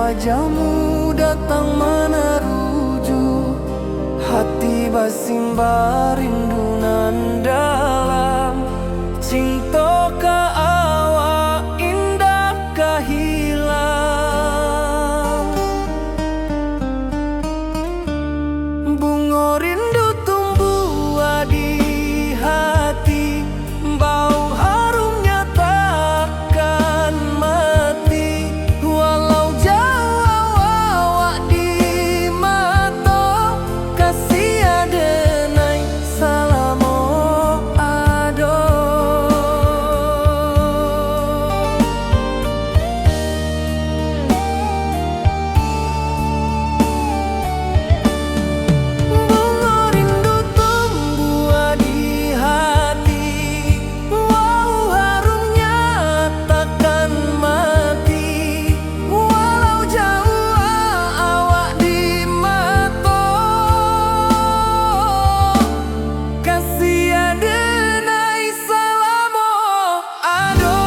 wajahmu datang meneruju, hati basimba rindu nan dalam. Cinta ka awak indah kahilang, bunga rindu tumbuh di hati, bau harumnya takkan mati. Walau jauh awak di mata, kasih adenai salamo ado. Bunga rindu tumbuh di hati, wow harumnya takkan mati. Walau jauh awak di mata, kasih adenai salamo ado.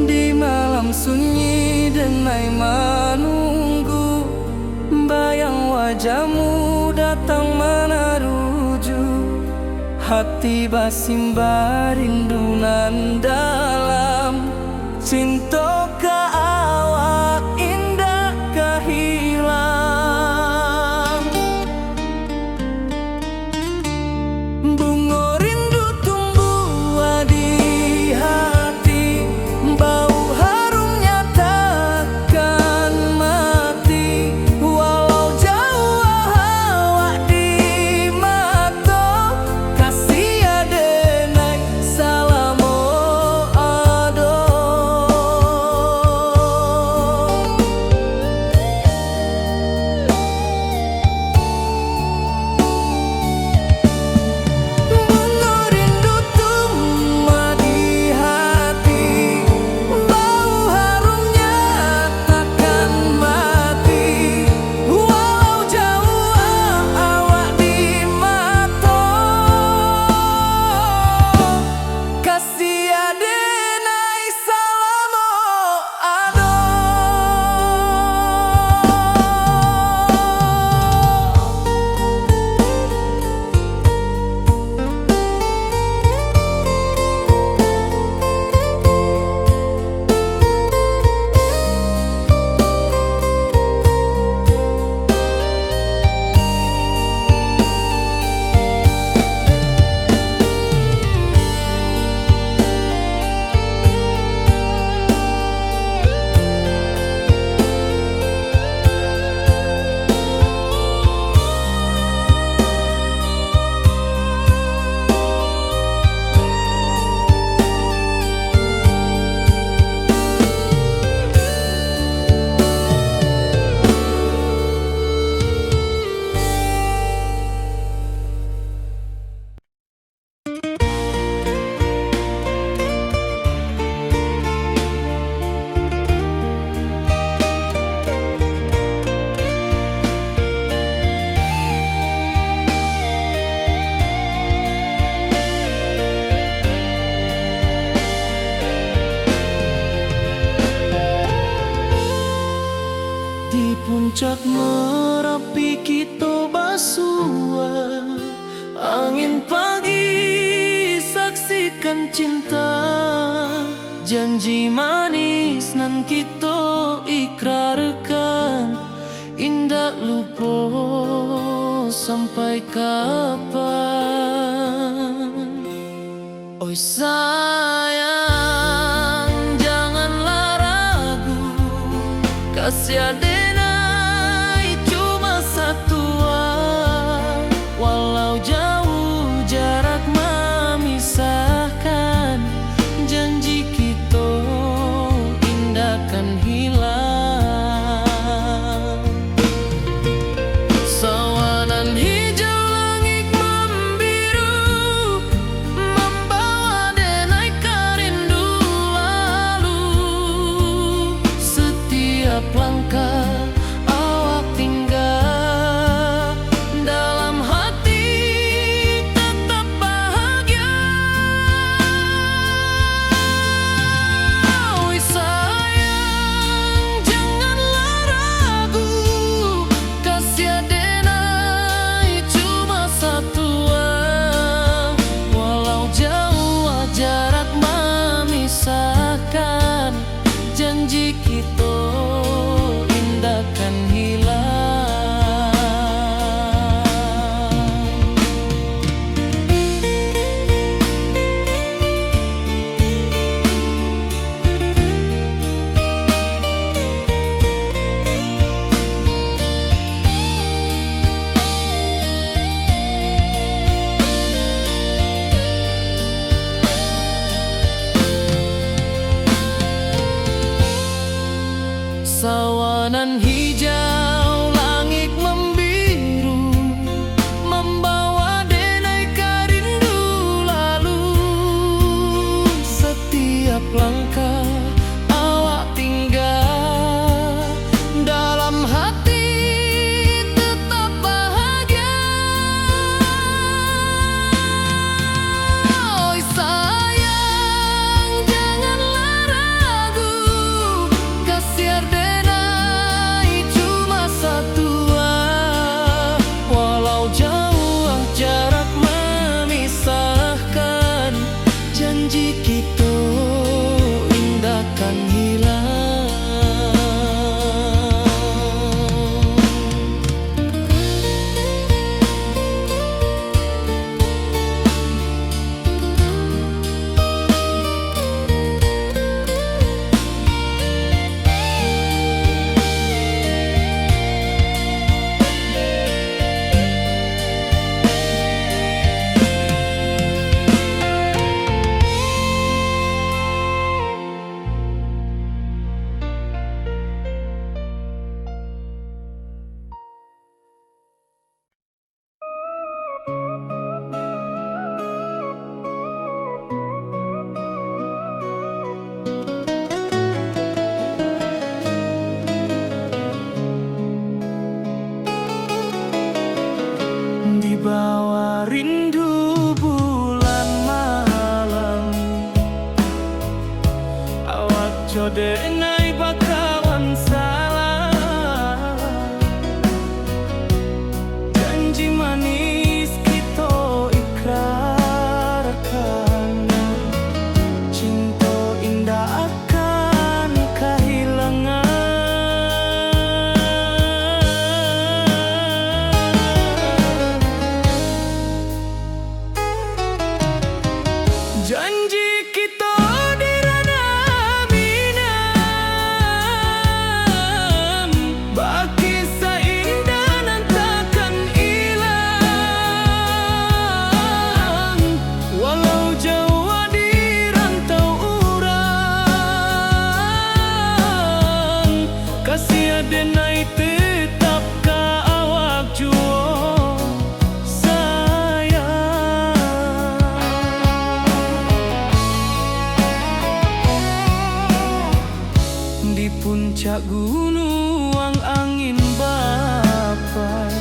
Di malam sunyi denai menunggu, bayang wajahmu datang meneruju, hati basimba rindu nan dalam. Cinta ka awak indah kahilang, bunga rindu tumbuh di hati, bau harumnya takkan mati. Walau jauh awak di mata, kasih adenai salamo ado. Bunga rindu tumbuh di hati, bau harumnya takkan mati. Walau jauh awak di mata, kasih adenai salamo ado. Di puncak Merapi kita basua, angin pagi saksikan cinta, janji manis nan kita ikrarkan, indah lupa sampai kapan. Oi sayang, jangan larang kasih denai cuma satu, walau jauh jarak memisahkan, janji kita indah kan hilang. Sawanan hijau langit membiru, membawa denai kerindu lalu. Setiap langkah awak tinggal, dalam hati tetap bahagia. Oi sayang, janganlah ragu, kasih denai cuma satu, walau jauh jarak memisahkan, janji kita indah kan hilang. Sawanan hijau langit membiru, membawa denai kerindu lalu. Setiap langkah awak tinggal, dalam hati tetap bahagia. Oi sayang, janganlah ragu, kasih denai cuma satu, walau jauh jarak memisahkan, janji kita indah kan hilang. Di bawah rindu bulan malam, awak codenai bakawan salah. Janji manis kita ikrarkan, cinta indah akan kehilangan. Janji kita di ranah Minang, baki seindah nan takkan hilang. Walau jauh di rantau urang, kasih denai tetap ka awak jua sayang. Di puncak gunung angin bapai,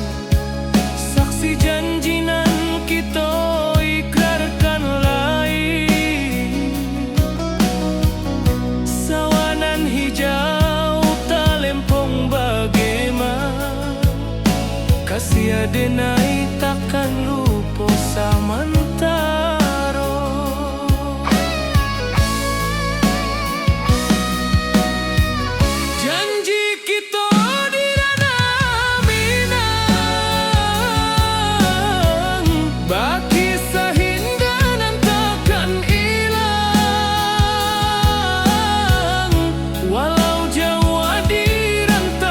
saksi janji nan kita ikrarkan lain. Sawanan hijau talempong bagaimana, kasih denai takkan lupa samantara. Janji kita di ranah Minang, baki sahinda nan takkan hilang. Walau jauh di rantau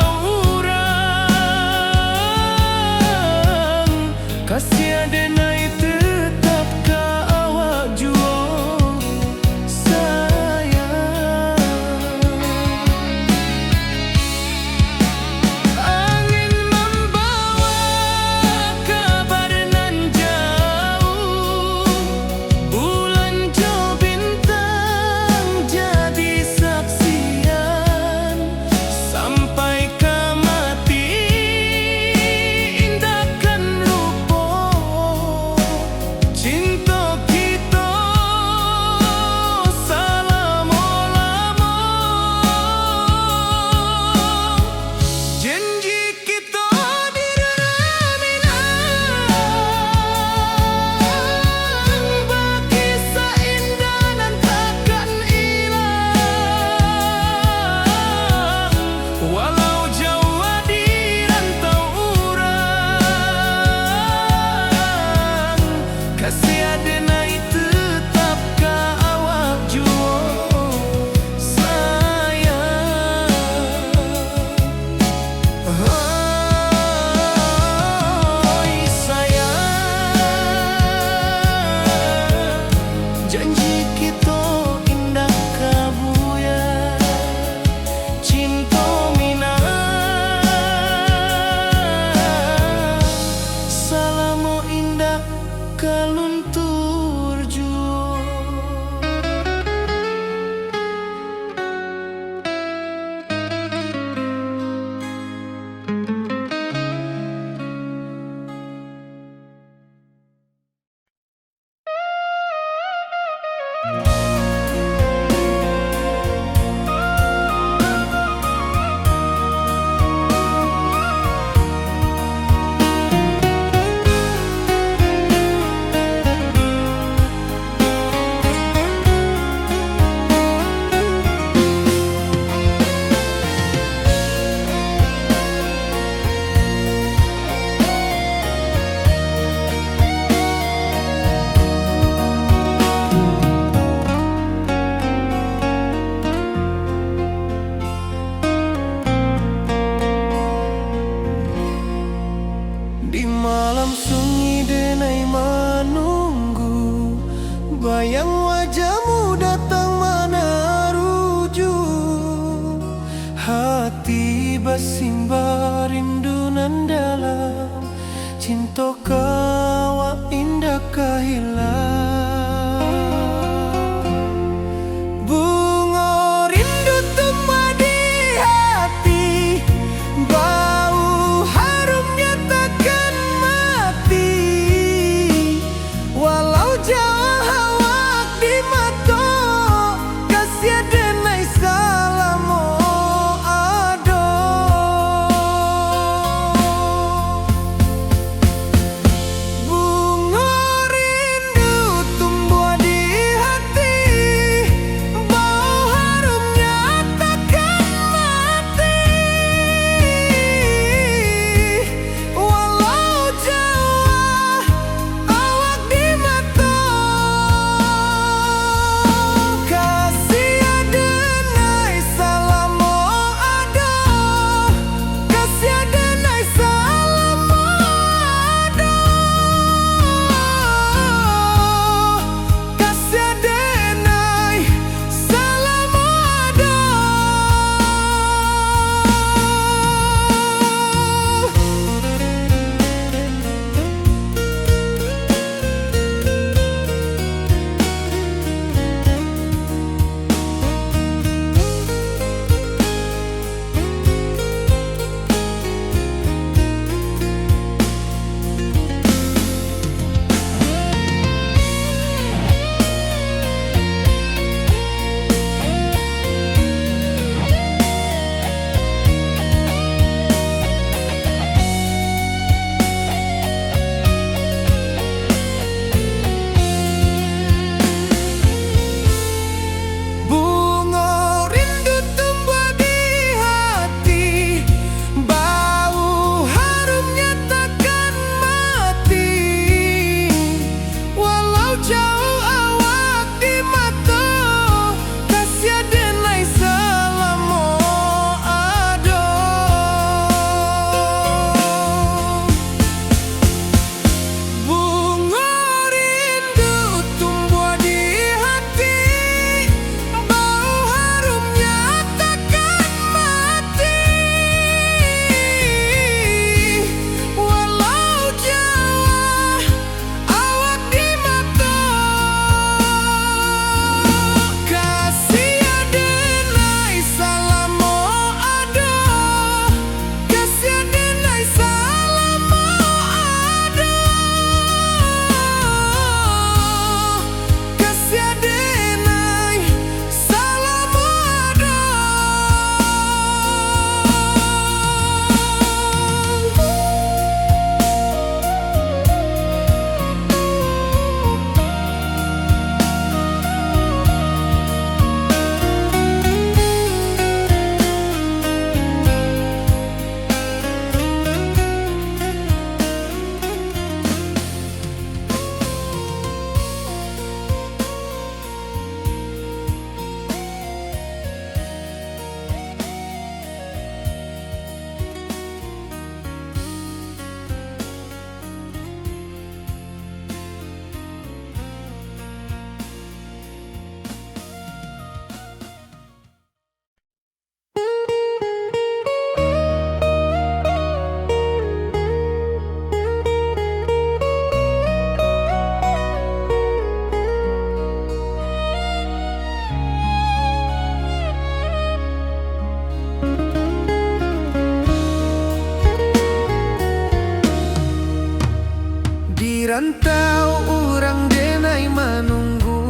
rantau urang denai menunggu,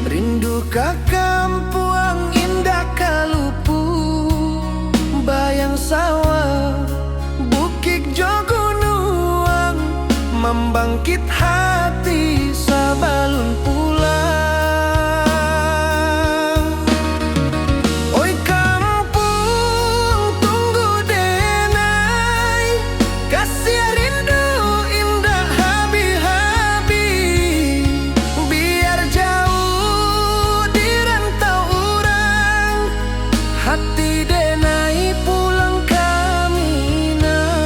rindu ka kampuang indah kalupu, bayang sawah bukit jo gunung, membangkit hati sabalun pulang. Oi kampung tunggu denai, kasih rindu indah habi-habi, biar jauh di rantau urang, hati denai pulang ka Minang.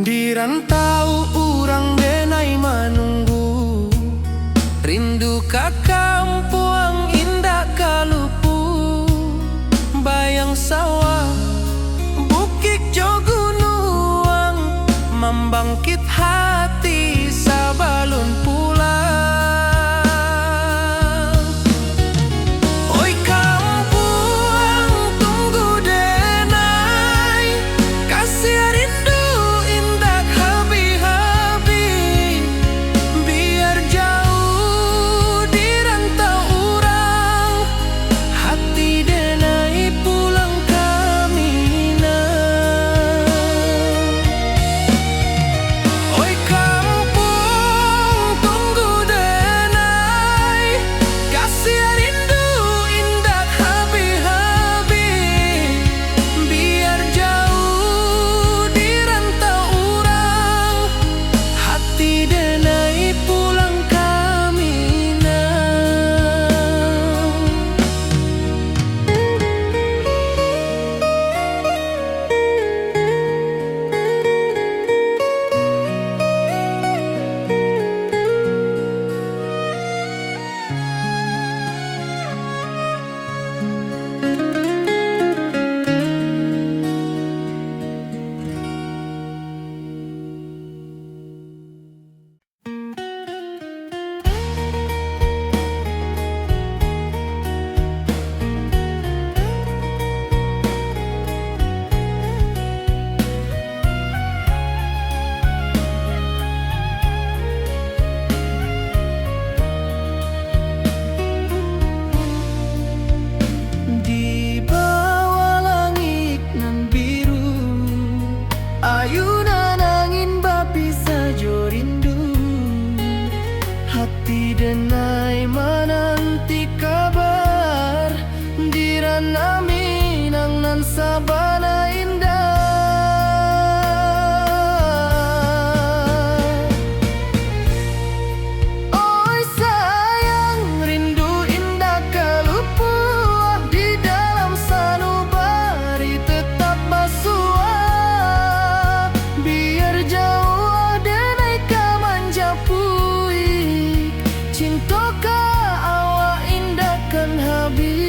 Di rantau urang denai menunggu, rindu ka kampuang indah kalupu, bayang sawah bukit jo gunung, membangkit hati sabalun pulang. Oi kampung tunggu denai, kasih rindu indah habi-habi, biar jauh di rantau urang, hati denai pulang ka Minang. Oi kampung tunggu denai, kasih rindu indah habi-habi, biar jauh di rantau urang, hati denai pulang ka Minang. Di bawah langit nan biru, ayunan angin bapisa jo rindu, hati denai menanti kabar, di ranah Minang nan sabana indah. Oi sayang rindu indah kalupu, di dalam sanubari tetap basua, biar jauh denai ka manjapui, cinta ka awak indah kan habis.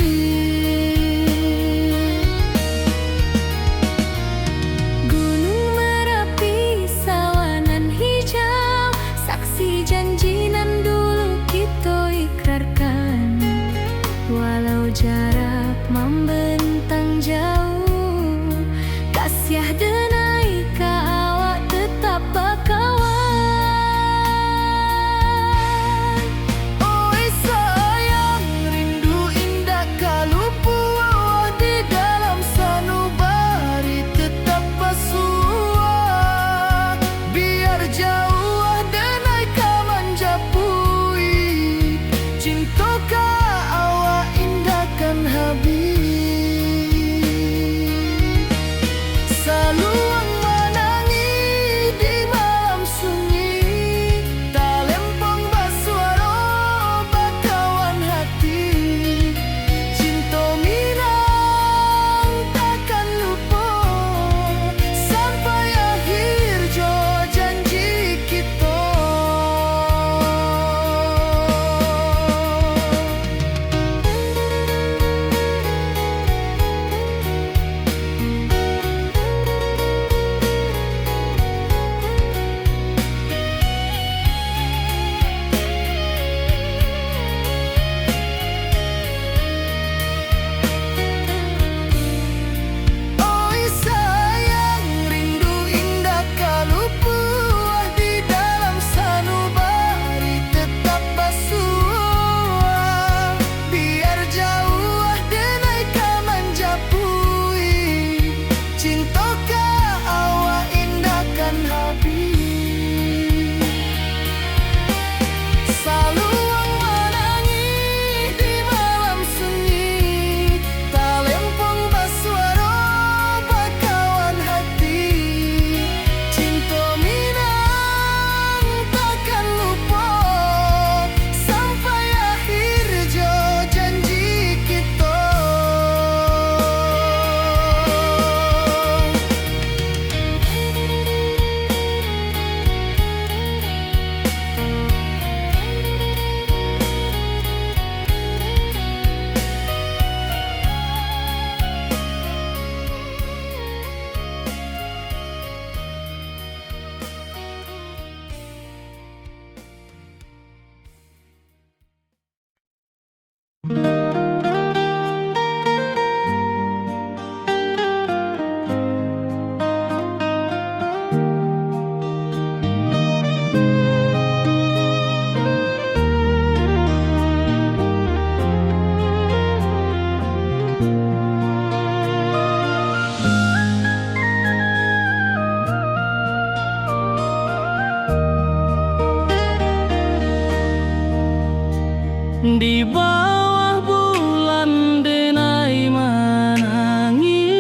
Di bawah bulan denai menangi,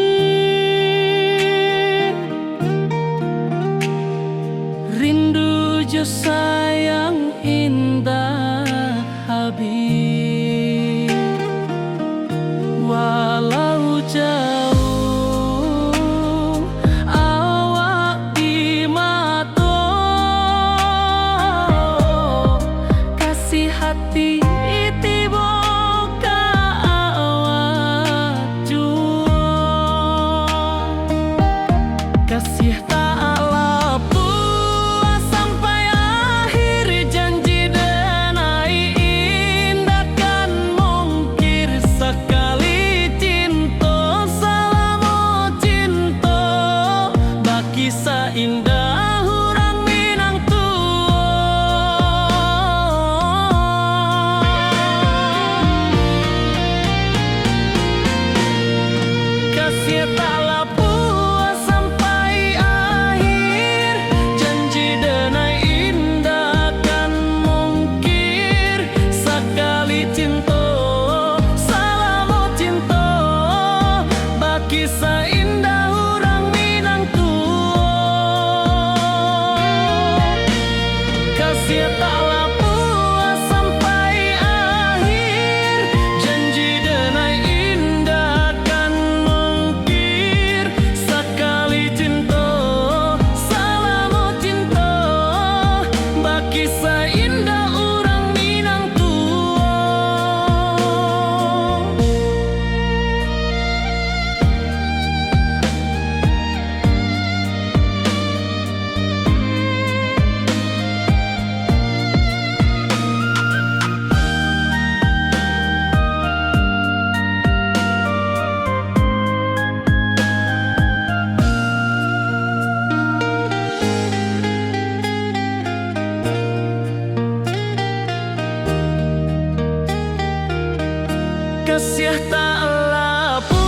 rindu jo sayang indah habis. Walau jauh awak di mata, kasih hati tiba ka awak jua. Kasih tak lapu sampai akhir, janji denai indah kan mungkir. Sekali cinta selama cinta, baki seindah orang Minang kasih tak lapu sampai akhir, janji denai indah kan mungkir. Sekali cinta selama cinta, baki seindah orang Minang kasih tak lapu sampai akhir, janji denai indah kan mungkir. Sekali cinta selama cinta, baki seindah orang Minang kasih tak lapu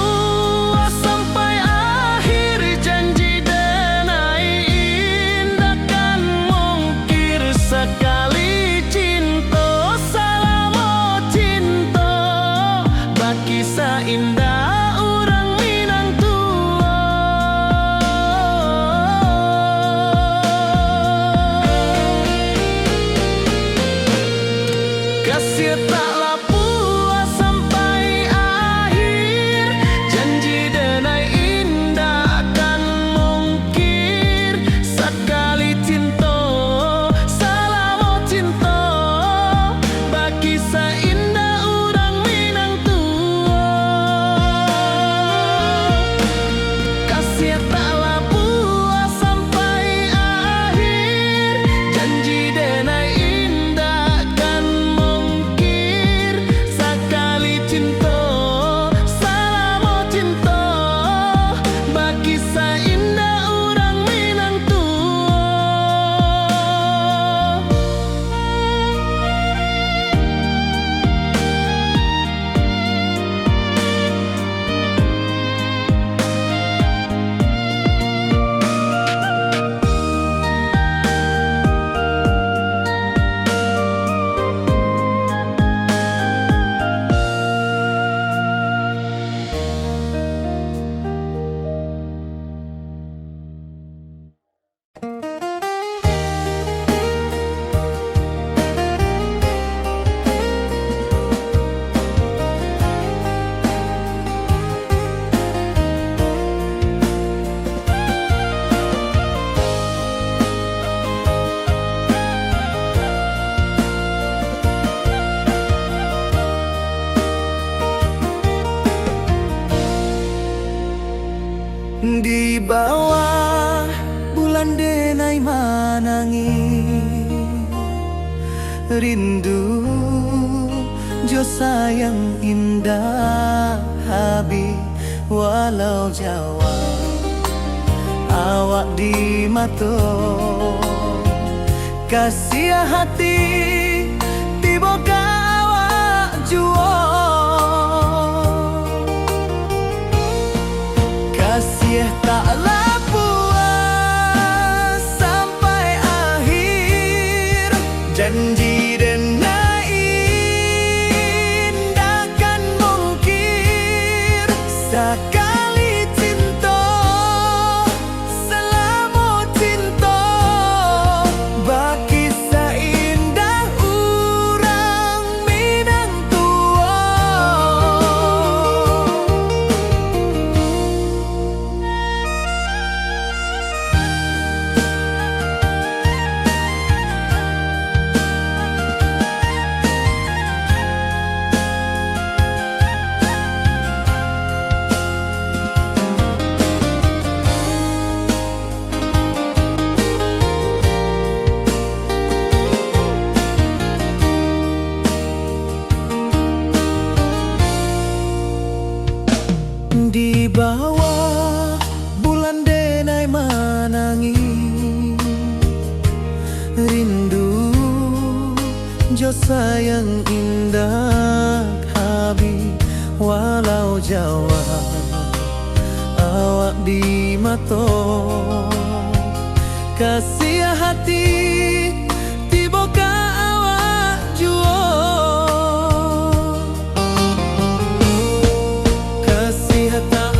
sampai akhir, janji denai indah kan mungkir. Sekali cinta selama cinta, baki seindah orang Minang kasih tak lapu sampai akhir, janji denai indah kan mungkir. Sekali cinta selama cinta, baki seindah orang Minang kasih tak lapu sampai akhir, janji denai indah kan mungkir. Sekali cinta selama cinta, baki seindah orang Minang di bawah bulan denai manangi, rindu jo sayang indah habis. Walau jauh awak di mata, kasih hati tiba ka awak jua. Kasih tak lapu sampai akhir, janji denai Jo sayang indah habi walau Jawa awak di mato kasih hati tiboka awak juo kasih tak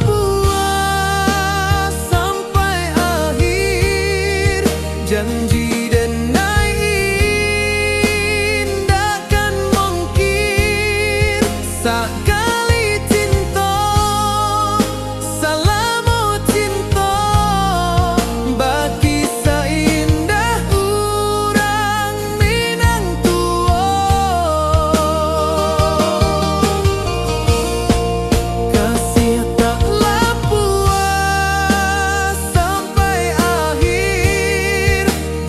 puas sampai akhir janji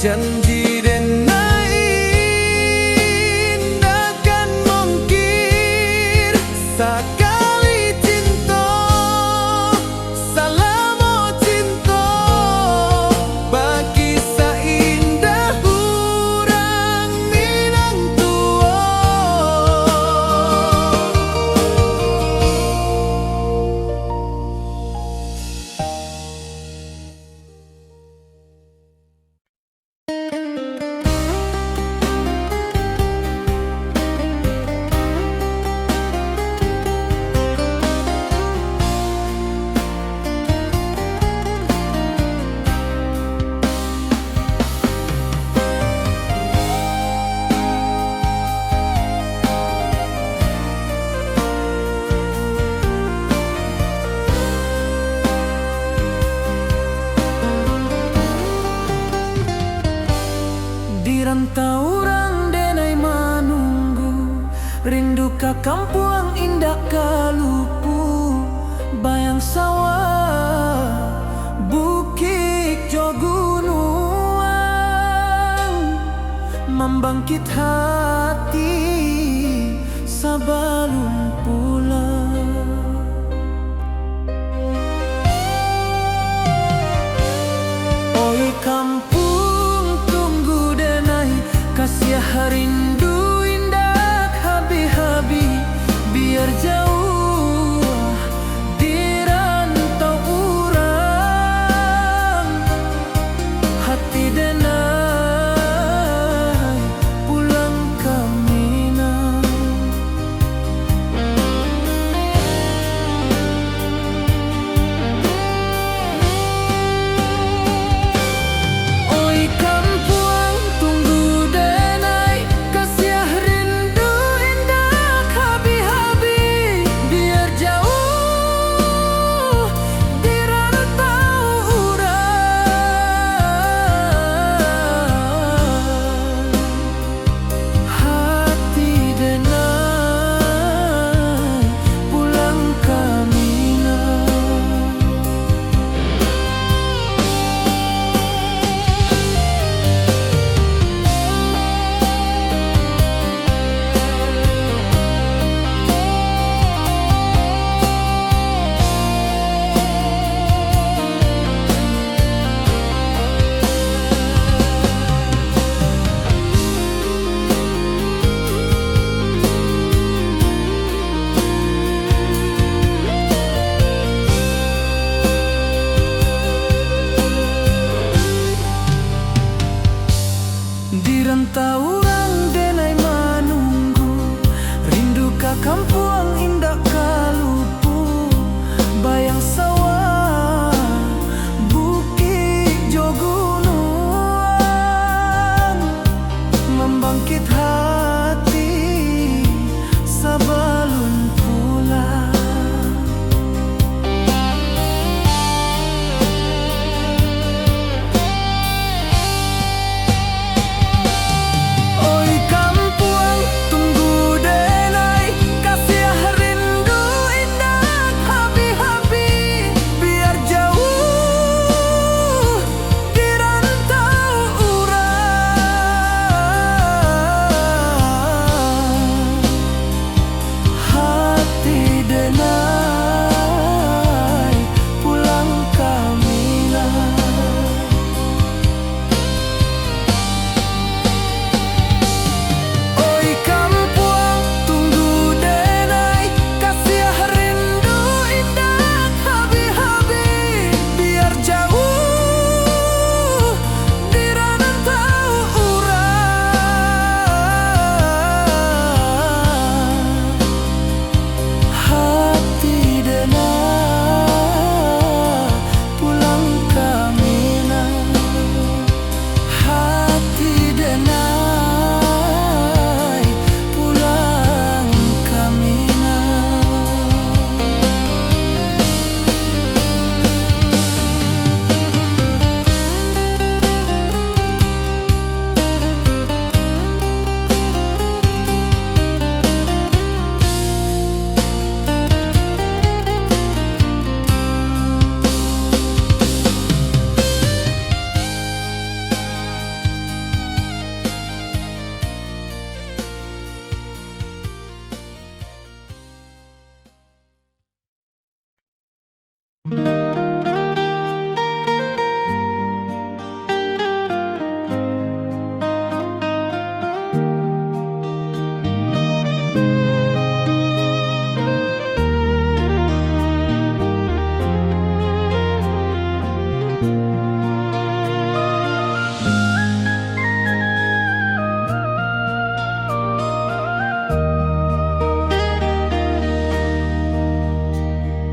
janji denai takkan mungkin sekali cinta selama cinta bagi seindah urang Minang tua. Rantau orang denai menunggu rindu ka kampung indah kalupu bayang sawah bukit jo gunung membangkit hati sebelum pulang. Oi kampung kasih rindu indah habi-habi biar jauh di rantau urang hati denai pulang ke Minang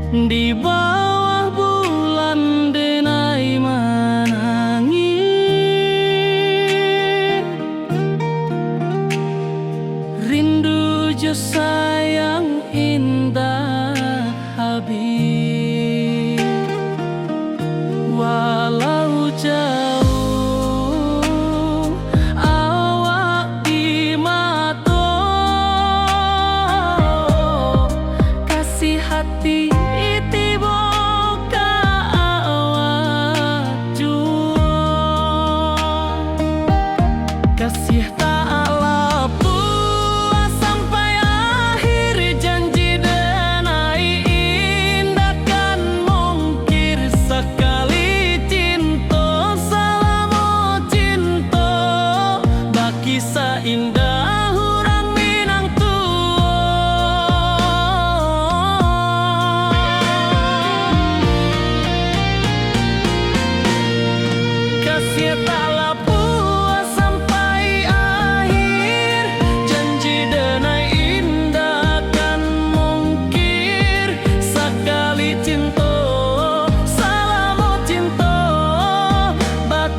Di bawah bulan denai menangi, rindu jo sayang indah habis. Walau jauh awak di mata, kasih hati kasih taklah puas sampai akhir, janji denai indah kan mungkir sekali cinta, selama cinta baki seindah hurang Minang tua. Kasih taklah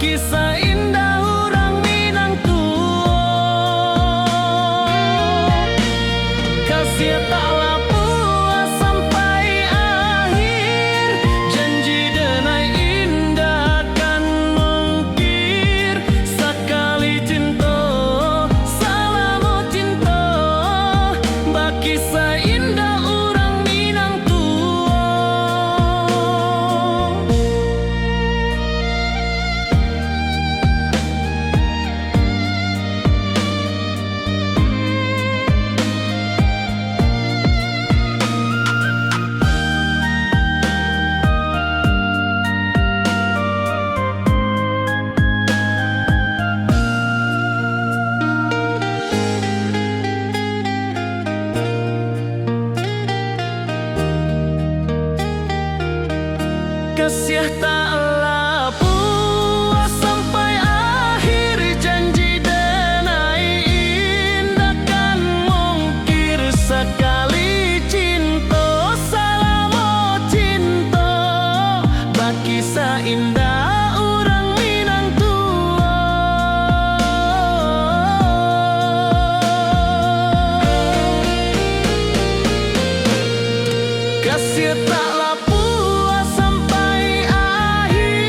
kisah indah orang Minang tua. Kasih taklah puas sampai akhir, janji denai indah kan mungkir sekali cinta, selama cinta baki seindah orang Minang tua. Kasih taklah puas sampai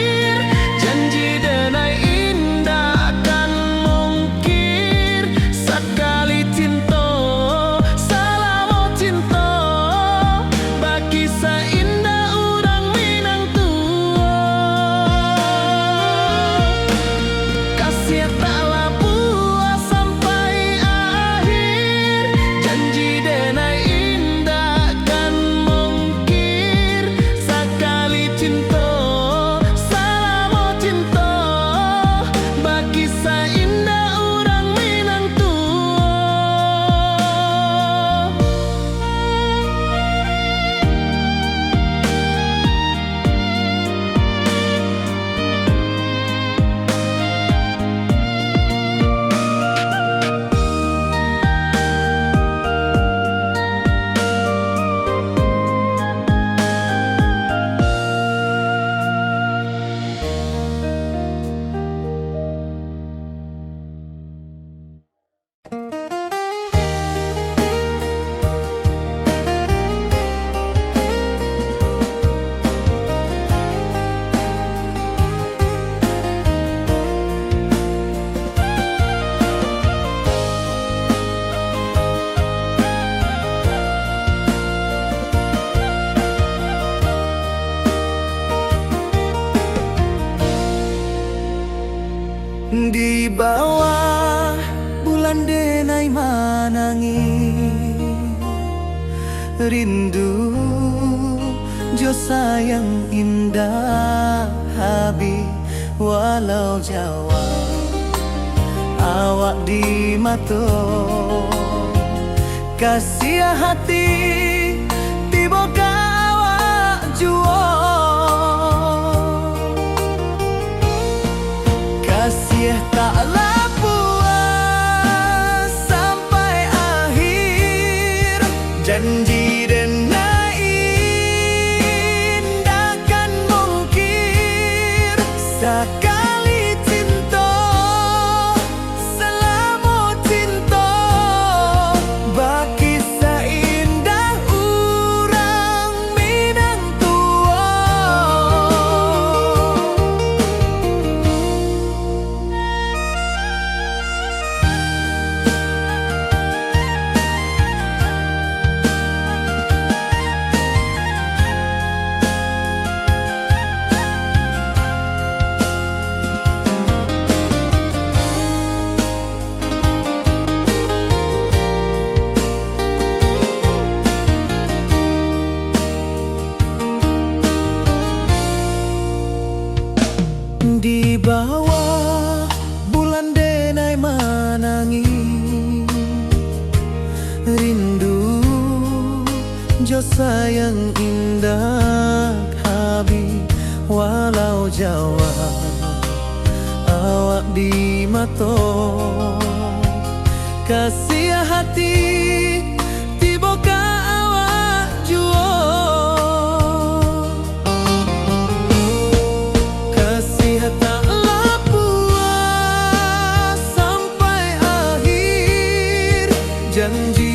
akhir, janji denai indah kan mungkir sekali cinta, selama cinta baki seindah orang Minang tua. Kasih taklah Di bawah bulan denai menangi, rindu jo sayang indah habis. Walau jauh awak di mata, kasih hati tiba awak jua. Kasih taklah puas sampai akhir, janji denai jo sayang indah habi walau Jawa awak di mato kasih hati tiba ka awak juo kasih tak puas sampai akhir janji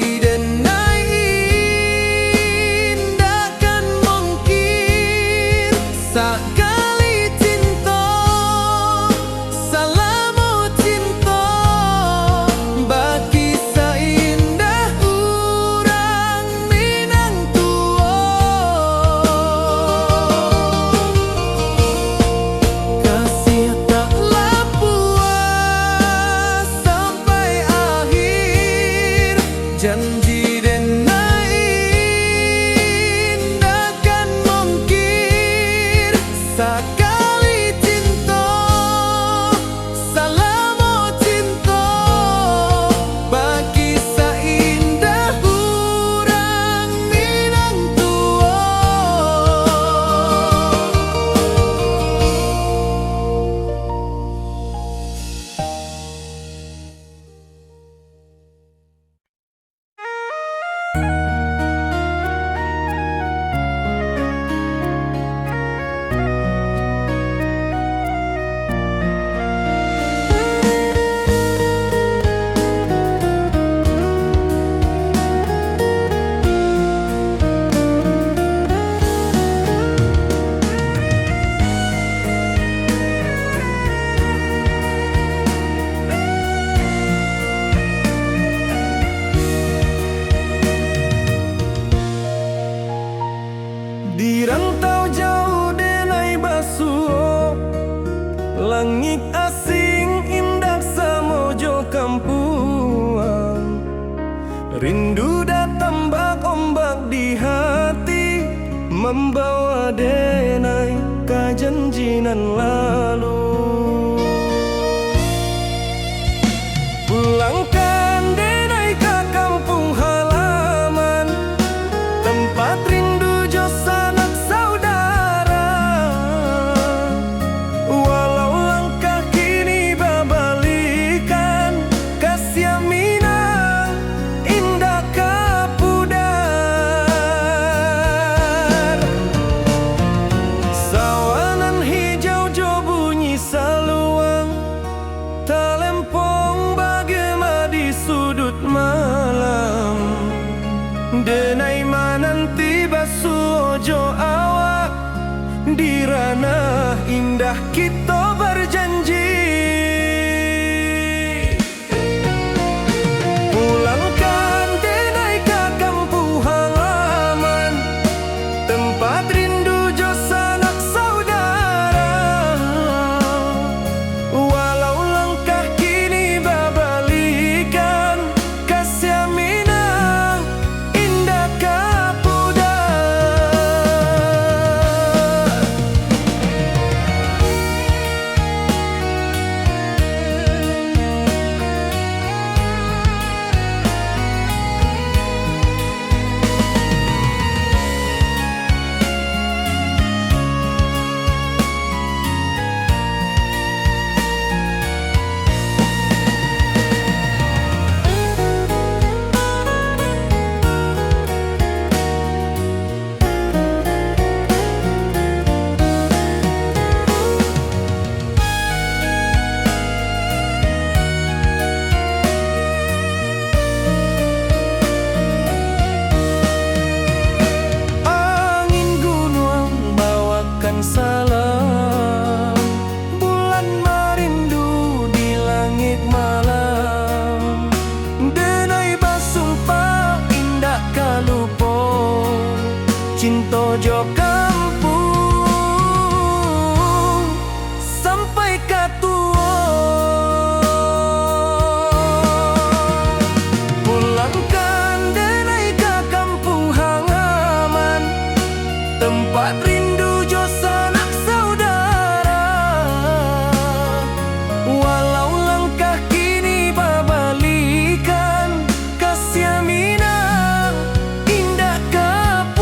sekali cinta salamu cinta bagi seindah urang Minang tua kasih taklah puas sampai akhir janji sekali cinta salamu cinta bagi seindah urang Minang tua di rantau jauh denai basuh langit asing indah samojo kampuang rindu datang bak ombak di hati membawa denai ke janjinan lalu pulangkan denai ke kampung halaman tempat rindu sanak saudara walau langkah kini babalikan kasih Minang indah kapudar sawanan hijau jo bunyi saluang talempong bagema di sudut malam denai mananti basuh jo awak di ranah indah kita berjanji pulangkan denai ke kampung halaman tempat rindu jo sanak saudara walau langkah kini babalikan kasih Minang indah kapudar angin gunung bawakan salam bulan merindu di langit malam denai basumpah indah kalupo cinta jo kampung sampai katua pulangkan denai ke kampung halaman tempat rindu jo sanak saudara walau langkah kini babalikan kasih Minang indah kapudar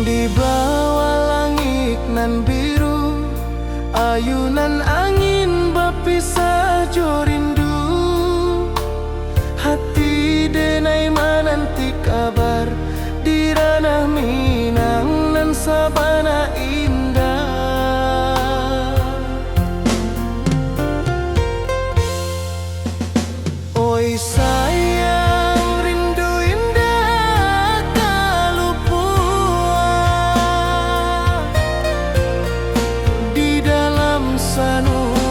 Di bawah langit nan biru, ayunan angin berpisah jo rindu. Hati denai menanti kabar di ranah Minang nan sabana indah. Oi sayang, rindu indah kalupua di dalam sanubari.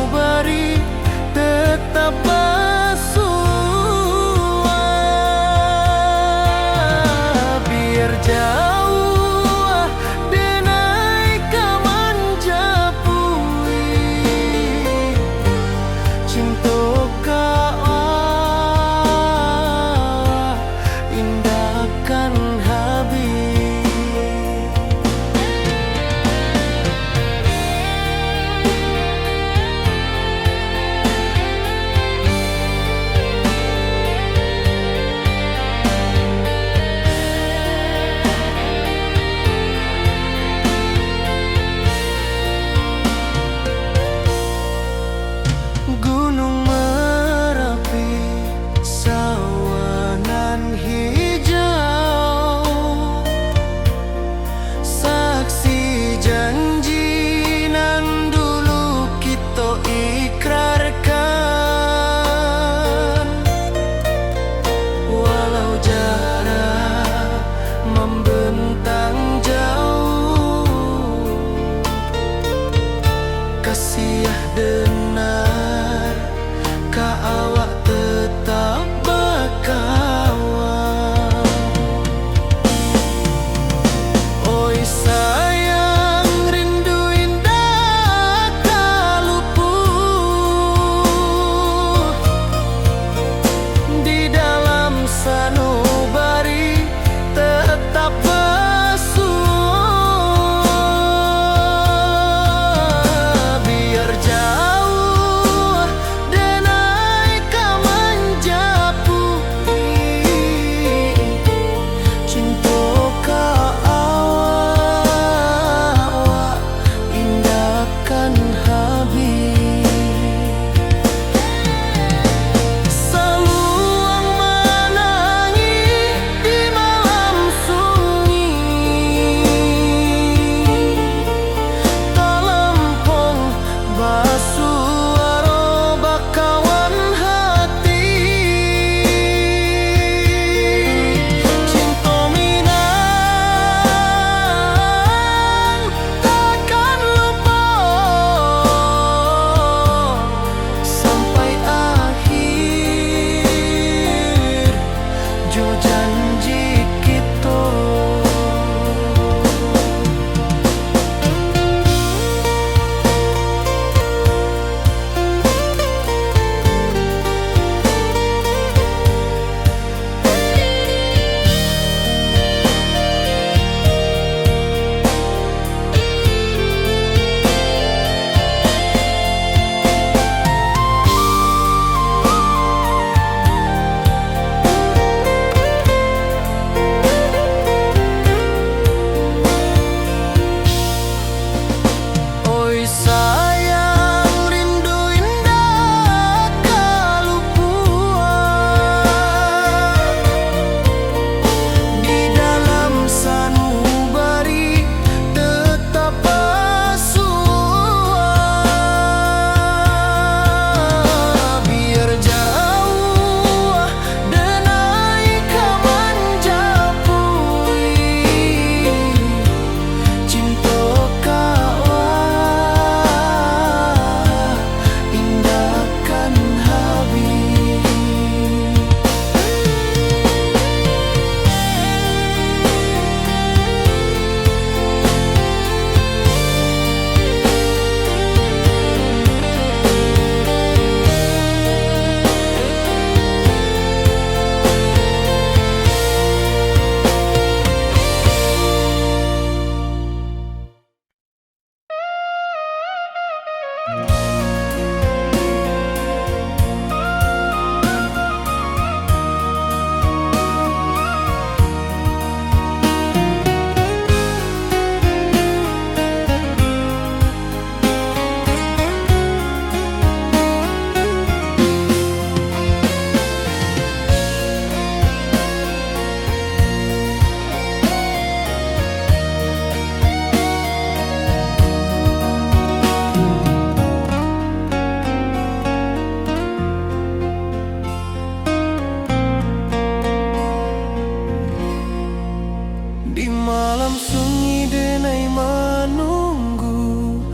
dalam sunyi denai menunggu,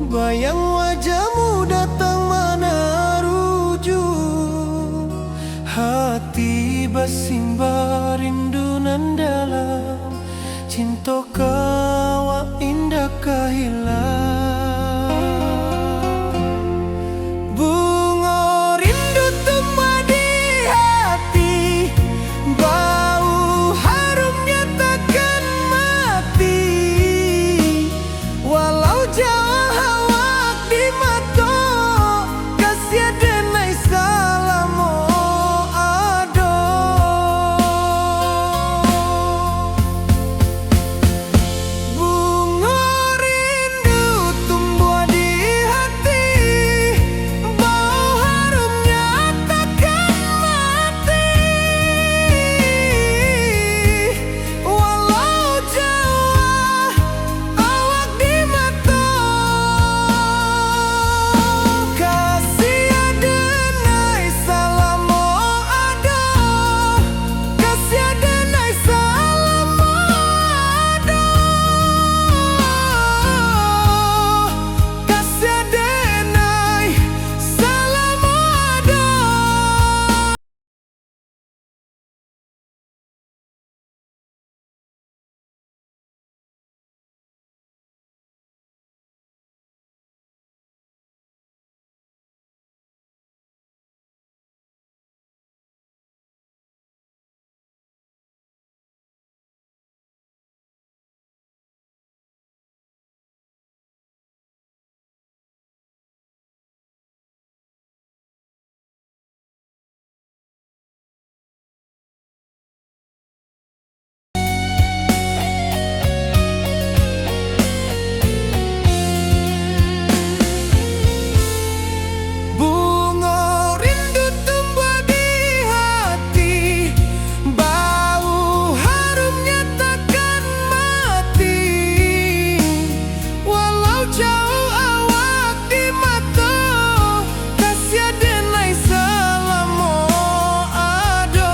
bayang wajahmu datang mana rujuk. Hati bersimbar rindu nan dalam, cinta kawa indah kehilang. Bunga rindu tumbuh di hati, bau harumnya takkan mati. Walau jauh awak di mata, kasih denai salam ado. Bunga rindu tumbuh di hati, bau harumnya takkan mati. Walau jauh awak di mata, kasih denai salam ado, kasih denai salam ado, kasih denai salam ado. Bunga rindu tumbuh di hati, bau harumnya takkan mati. Walau jauh awak di mata, kasih denai salam ado.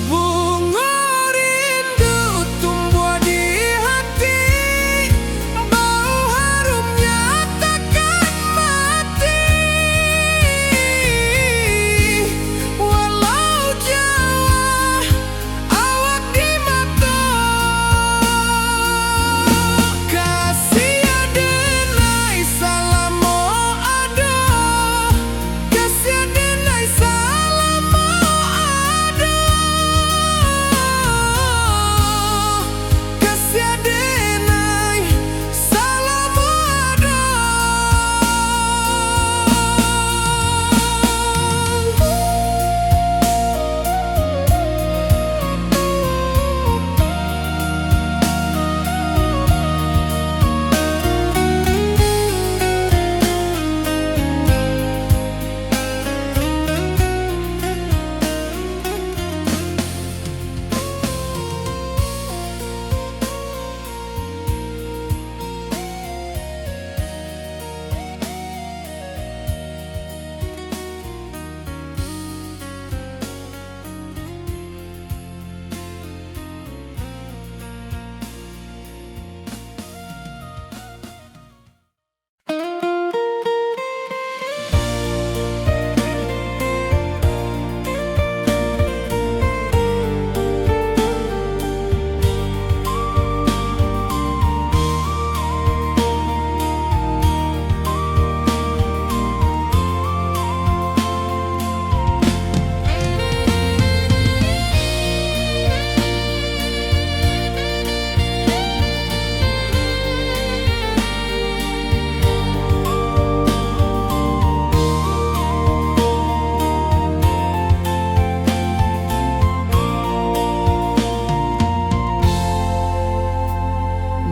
Bunga rindu tumbuh di hati, bau harumnya takkan mati. Walau jauh awak di mata, kasih denai salam ado, kasih denai salam ado, kasih denai salam ado.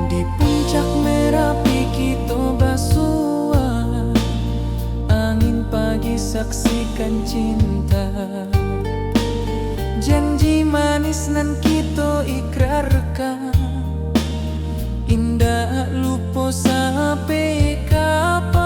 Di puncak Merapi kita basua, angin pagi saksikan cinta. Janji manis nan kita ikrarkan, indah lupa sampai kapan.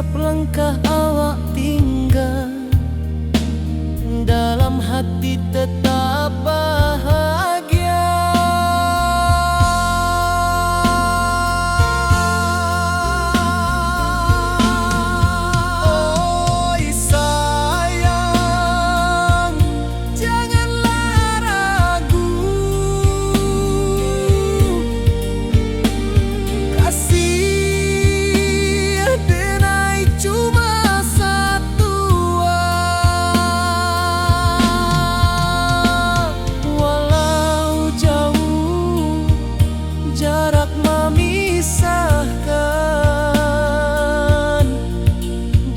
setiap langkah awak tinggal, dalam hati tetap bahagia. Oi sayang, janganlah ragu, kasih denai cuma satu. Walau jauh jarak memisahkan,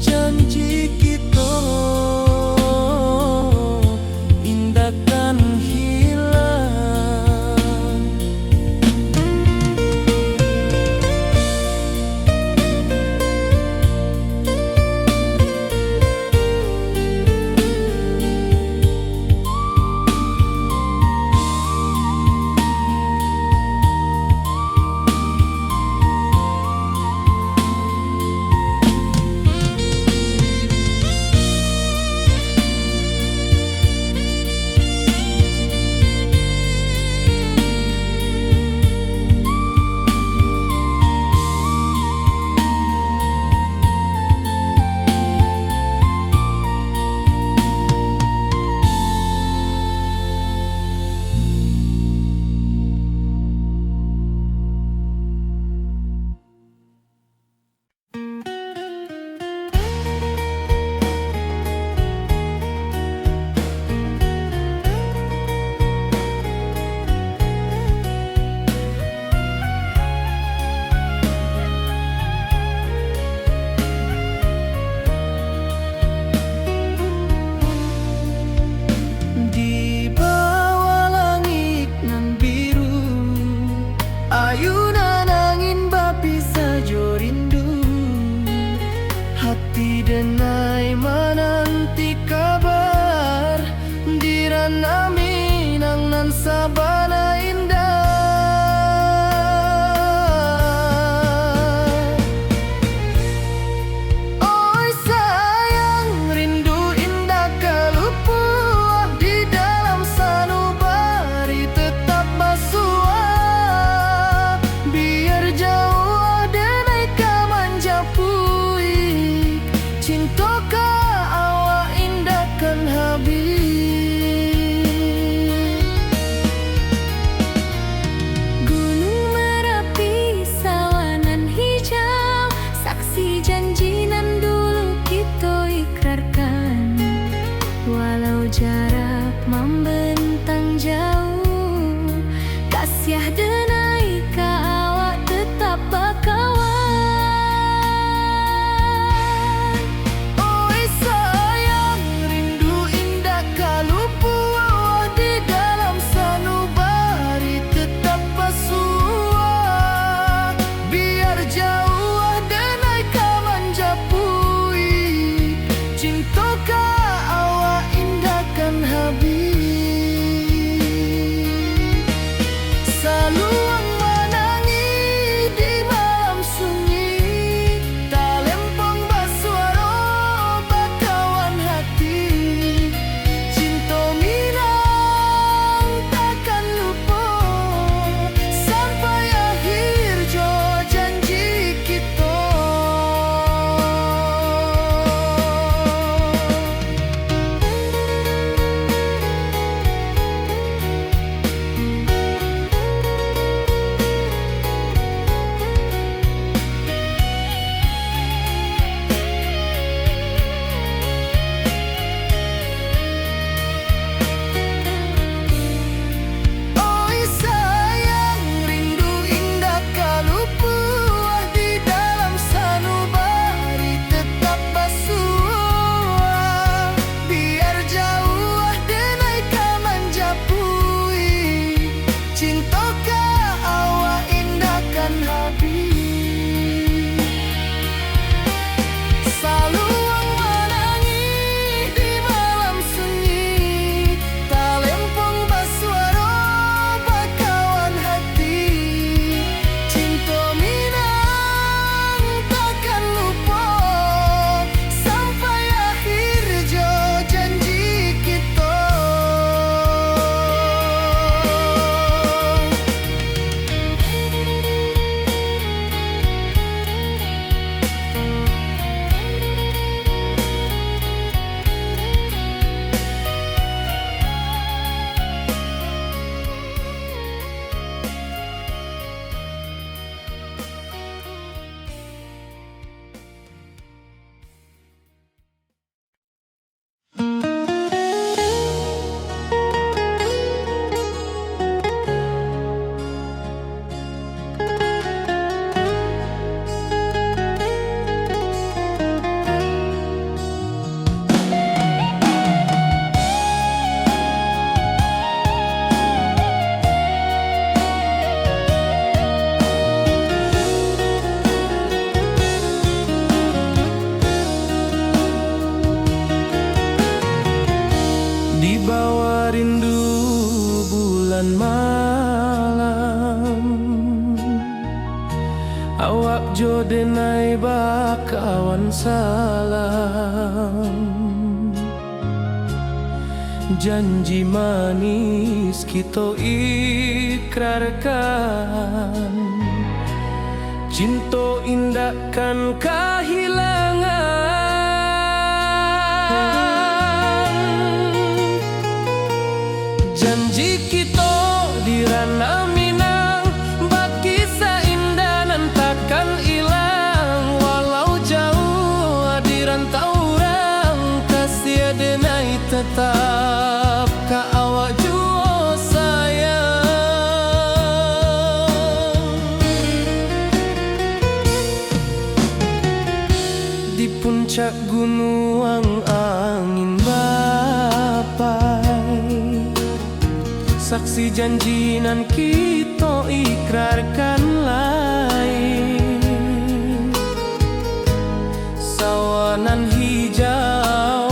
janji kita indahkan hilang. Di bawah langit nan biru, ayunan angin bapisa jo rindu, hati denai menanti kabar, di ranah Minang nan sabana indah. Oi sayang, rindu indah kalupua, di dalam sanubari tetap basua. Biar jauh denai ka manjapui, cinta ka awak indahkan habis. Gunung Merapi sawanan hijau, saksi janji nan dulu kita ikrarkan. Walau jarak membentang jauh, kasih denai ka awak tetap bakawan. Oi sayang, rindu indah kalupua, di dalam sanubari tetap basua. Biar jauh denai ka manjapui, jodenai bakawan salam, janji manis kita ikrarkan, cinta indahkan kehilangan. Janji kita di ranah Minang, baki seindah nan takkan hilang. Walau jauh di rantau orang, kasih denai tetap ka awak jua sayang. Di puncak gunung angin bapai, saksi janji nan kita ikrarkan lain. Sawanan hijau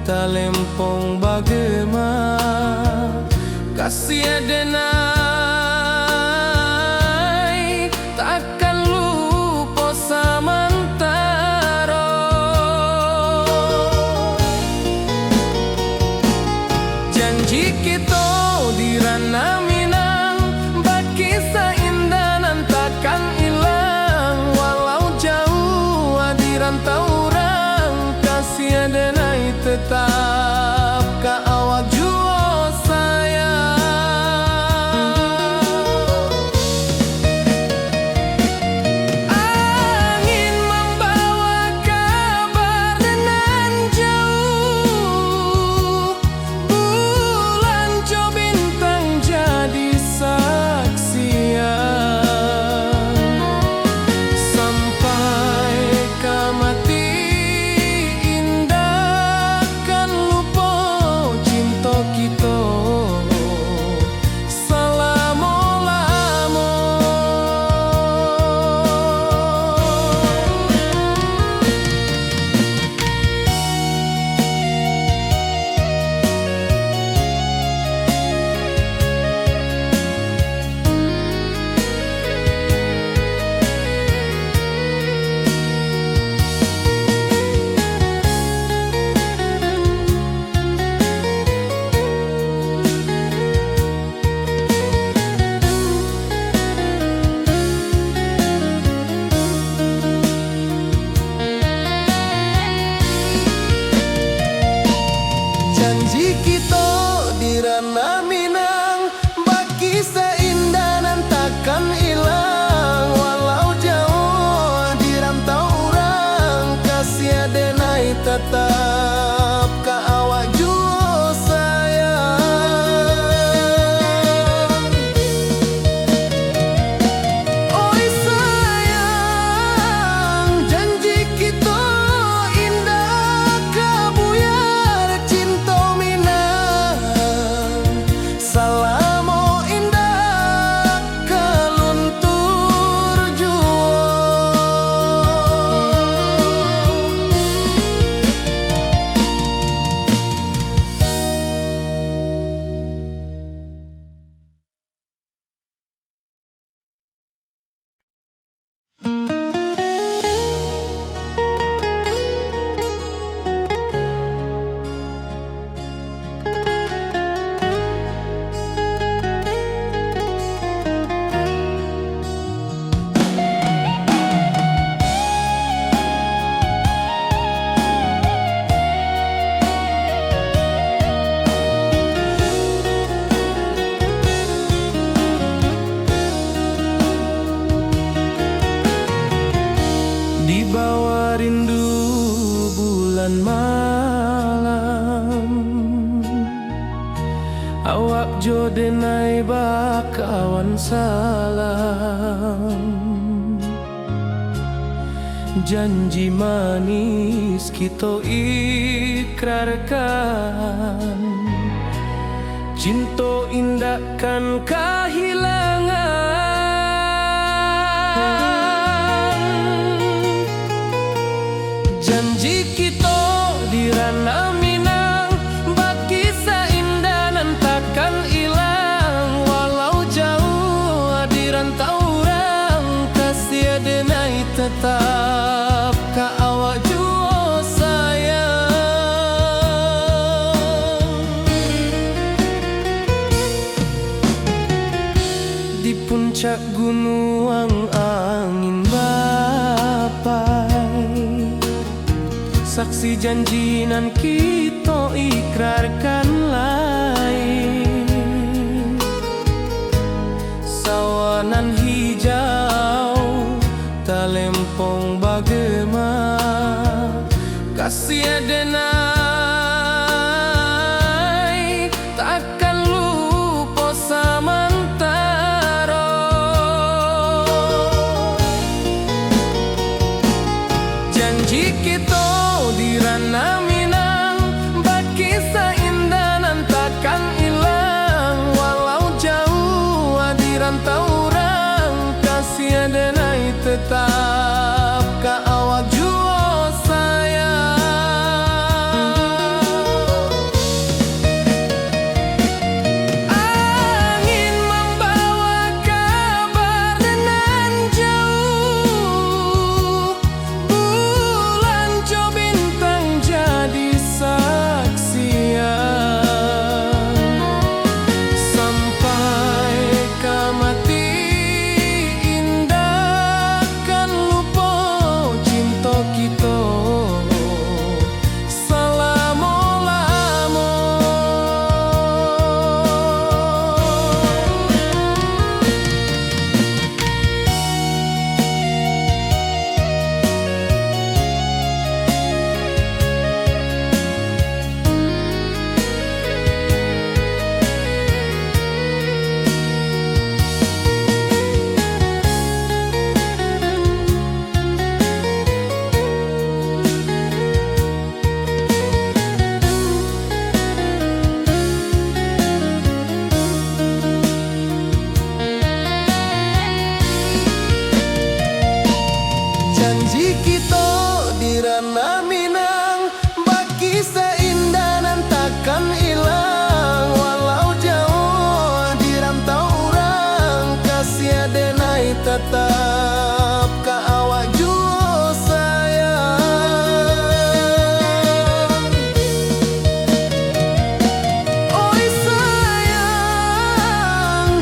talempong bagema, kasih denai takkan lupa samantara. Janji kita di ranah Minang, baki seindah nan takkan hilang. Walau jauh di rantau orang, kasih denai tetap ka awak jua sayang. Angin membawa kabar nan jauh, bulan jo bintang jadi saksian. Sampai kamati indah kan lupa cinta kita selama-lama. Janji kita di ranah Minang, baki seindah nan takkan hilang. Walau jauh di rantau orang, kasih denai tetap ka awak jua sayang. Oi sayang, janji kita indah kabuyar cinta Minang. Salamo indah kaluntur jua. Di bawah rindu bulan malam, awak jodenai bakawan salam. Janji manis kita ikrarkan, cinta indahkan kehilangan. Janji kita di ranah Minang, baki seindah nan takkan hilang. Walau jauh di rantau orang, kasih denai tetap ka awak jua sayang. Di puncak gunung angin bapai, saksi janji nan kita ikrarkan lain. Sawanan hijau talempong bagema, kasih adenai takkan lupa samantara. Janji kita di ranah Minang, berkisah indah nan takkan hilang. Walau jauh di rantau orang, kasih adenai tetap ka awak jua sayang. Angin membawa kabar nan jauh, bulan jo bintang jadi saksian. Sampai ka mati indah kan lupa cinta kita selama-lama. Janji kita di ranah Minang, berkisah indah nan takkan hilang. Walau jauh di rantau orang, kasih adenai tetap ka awak jua sayang. Oi sayang,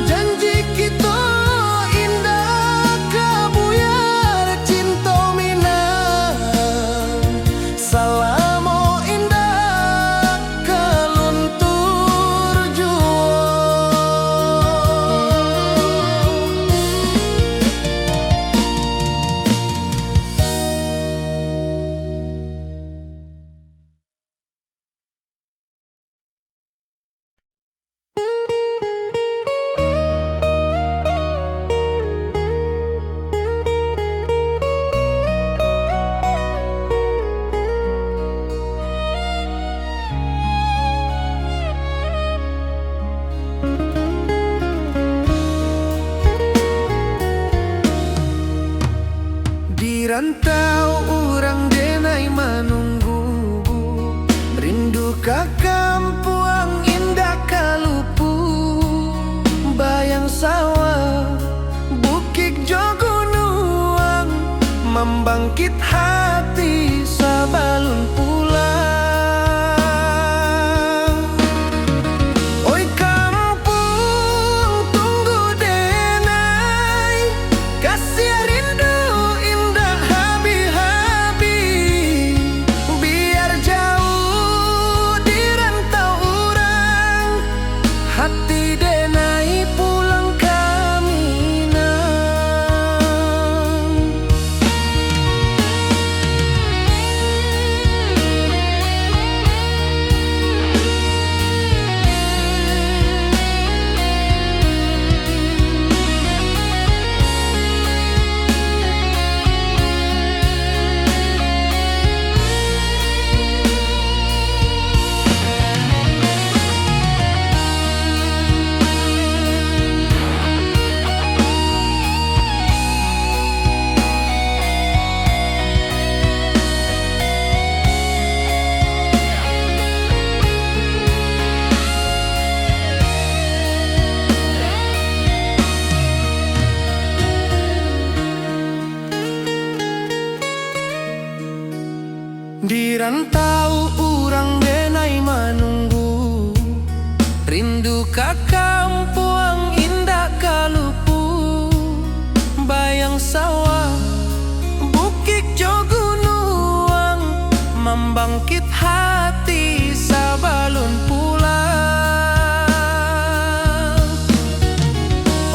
janji kita indah kabuyar cinta Minang. Salamo indah kaluntur jua. Di rantau orang denai menunggu, rindu ka kampung indah kalupu. Bayang sawah, bukit jo gunung, membangkit hati sabalun pulang. Oi kampung tunggu denai, kasih rindu indah habi-habi. Biar jauh di rantau orang, hati denai pulang ke Minang. Di rantau urang denai manunggu, rindu ka kampung indah kalupu. Bayang sawah, bukit jo gunung, membangkit hati sabalun pulang.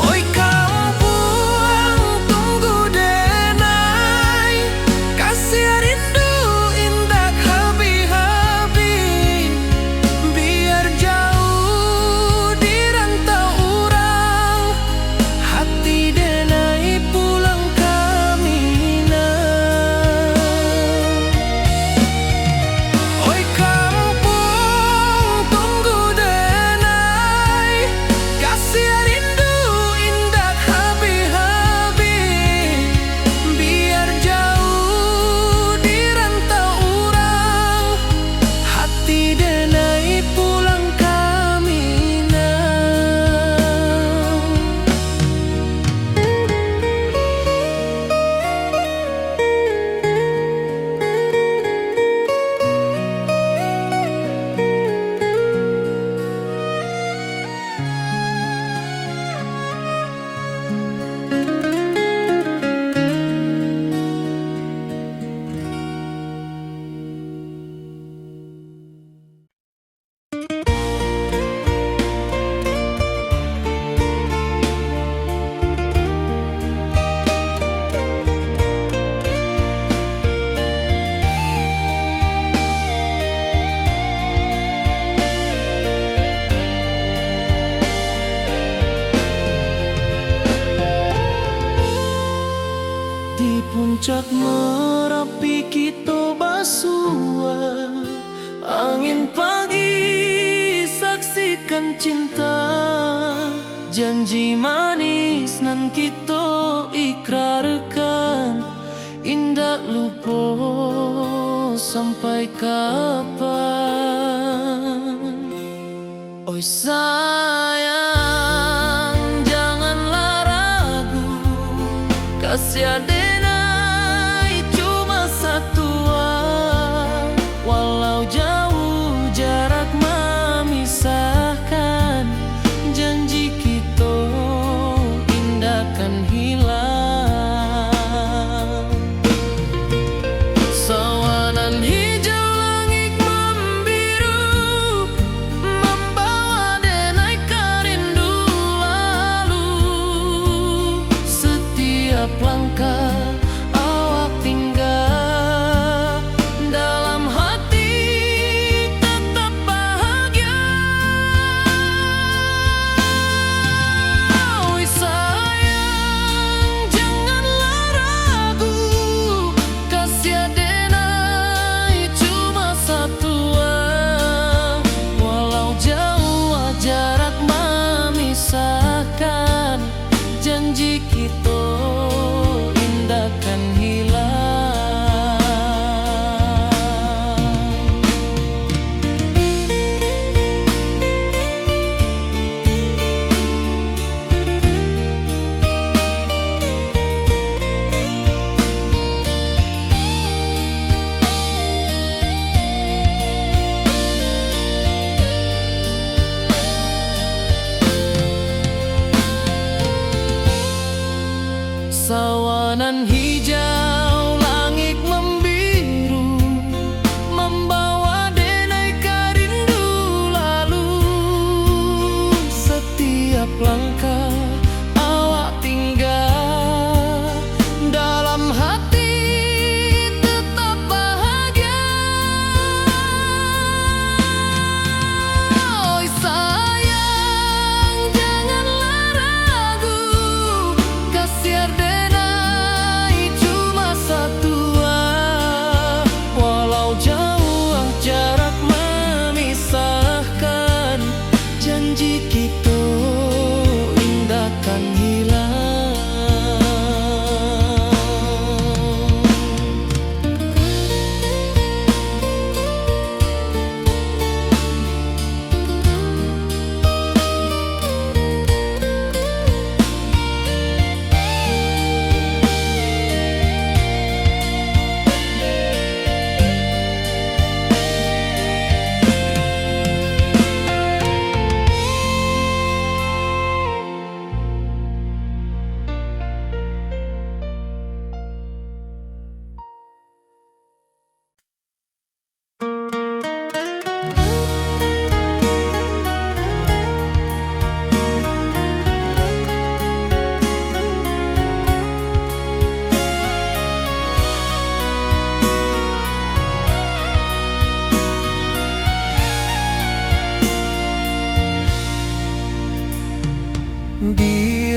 Oi kampung tunggu denai, kasih rindu indah habi-habi. Biar jauh di rantau urang, hati denai pulang kamina. Oi kampung tunggu denai, kasih rindu indah habi-habi. Biar jauh di rantau urang, hati denai pulang kamina. Di puncak Merapi kita basua, angin pagi saksikan cinta. Janji manis nan kita ikrarkan, indah lupa sampai kapan. Oi sayang, janganlah ragu, kasih denai cuma satu. Walau jauh jarak memisahkan, janji kita indahkan hilang. Sawanan hijau langit membiru, membawa denai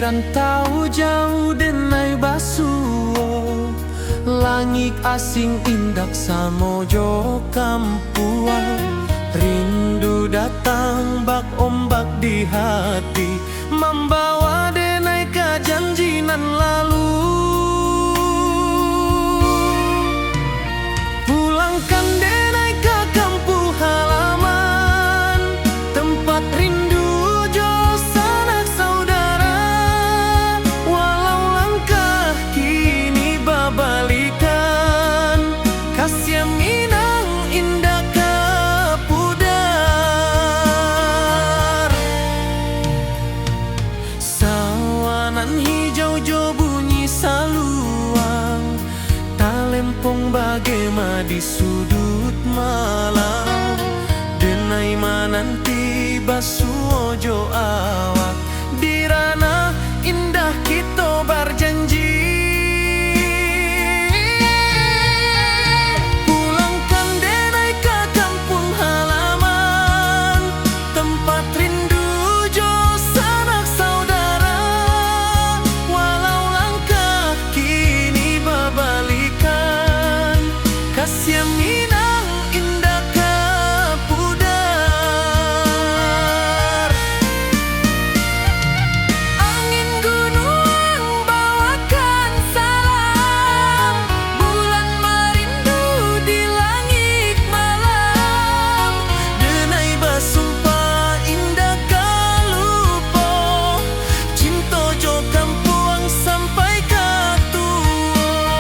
rantau jauh denai basuo, langit asing indak samojo kampuang. Rindu datang bak ombak di hati, membawa denai ke janji nan lalu. Pulangkan denai ke kampung halaman, tempat rindu jo sanak saudara. Walau langkah kini babalikan, kasih minang indah ke pudar. Sawanan hijau jo bunyi saluang, talempong bagema di sudut malam. Denai mananti basuojo awak, di ranah indah kita berjanji. Pulangkan denai ke kampung halaman, tempat rindu jo sanak saudara. Walau langkah kini babalikan, kasih minang indah ke pudar. Angin gunung bawakan salam, bulan merindu di langit malam. Denai basumpah indah kalupo, cinta jo kampuang sampai ke tua.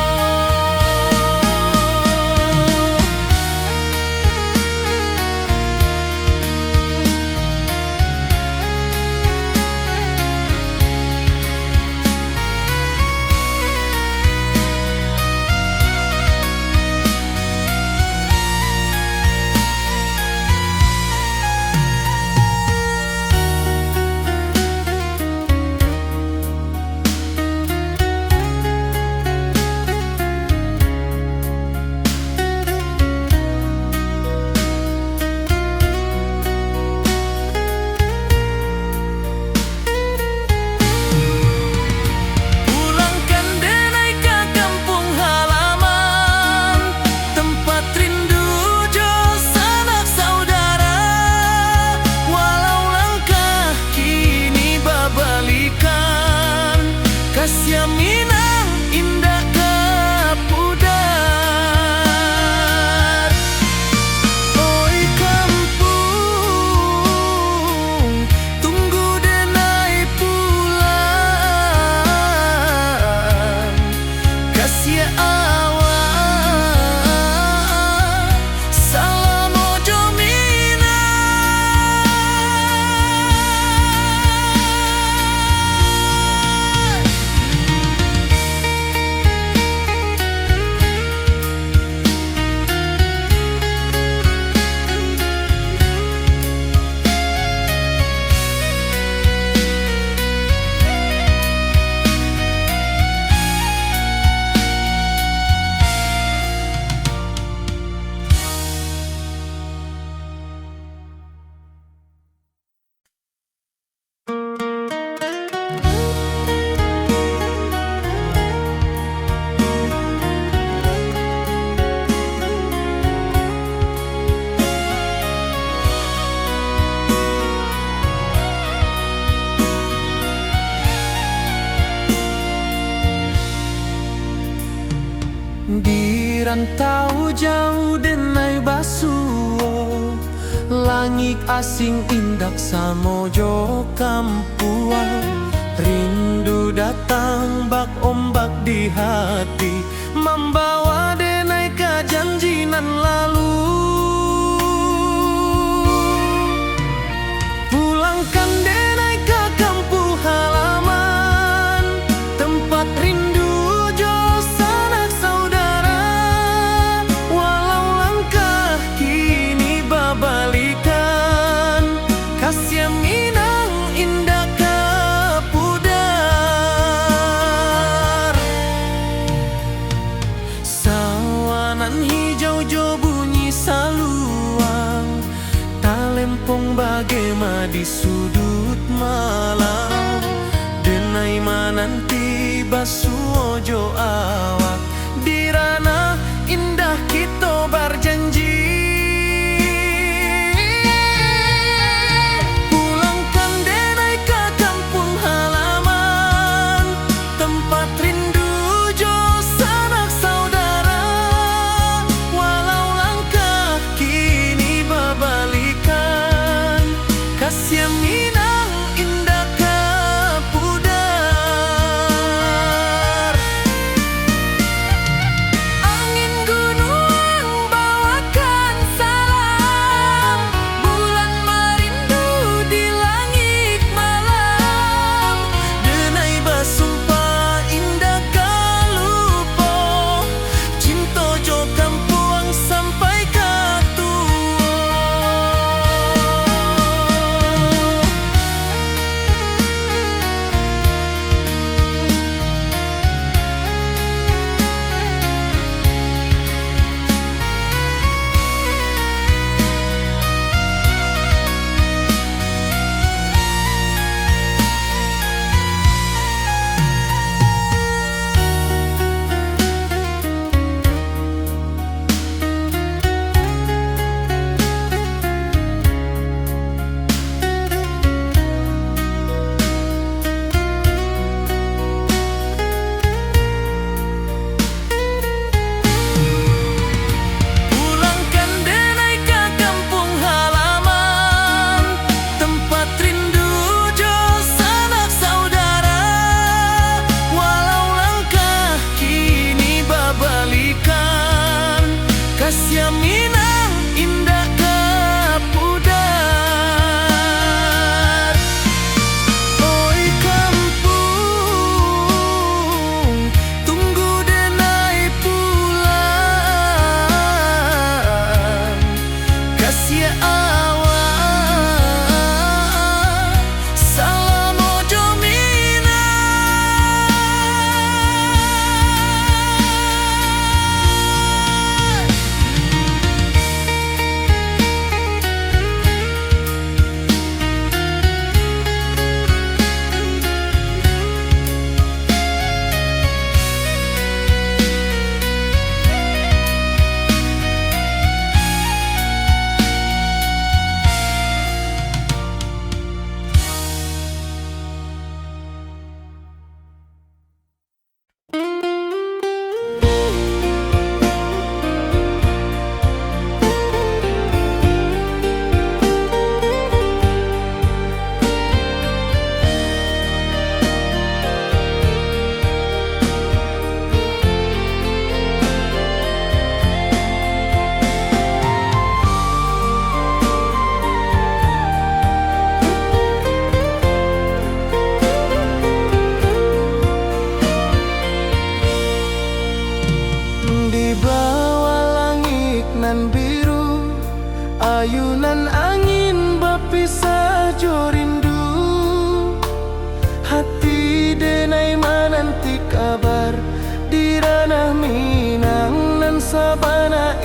Pulangkan denai ke kampung halaman, tempat rindu jo sanak saudara. Walau langkah kini babalikan, kasih minang indah ke pudar. Oi kampung, tunggu denai pulang. Kasih awak, salam ojo minang. Di rantau jauh denai basuo, langit asing indak samojo kampuang. Rindu datang bak ombak di hati, membawa denai ke janji nan lalu. Pulangkan denai ke kampung halaman, tempat rindu jo sanak saudara. Walau langkah kini babalikan, kasih minang indah ke pudar. Sawanan hijau jo bunyi saluang, talempong bagema di sudut malam. Denai denai mananti basu ojo awak di ranah indah kita berjanji. Pulangkan denai ke kampung halaman, tempat rindu jo sanak saudara. Walau langkah kini berbalikan, kasih Minang indah ke pudar. Angin gunung bawakan salam, bulan merindu di langit malam. Denai basumpah indah kalupo, cinta jo kampung sampai ke tua. Pulangkan denai ke kampung halaman, tempat rindu jo sanak saudara. Walau langkah kini berbalikan, kasih Minang indah ke pudar. Oi kampung, tunggu denai pulang. Kasih awak salam ojo Minang. Di bawah langit nan biru, ayunan angin berpisah jo rindu. Hati denai menanti kabar di ranah Minang nan sabana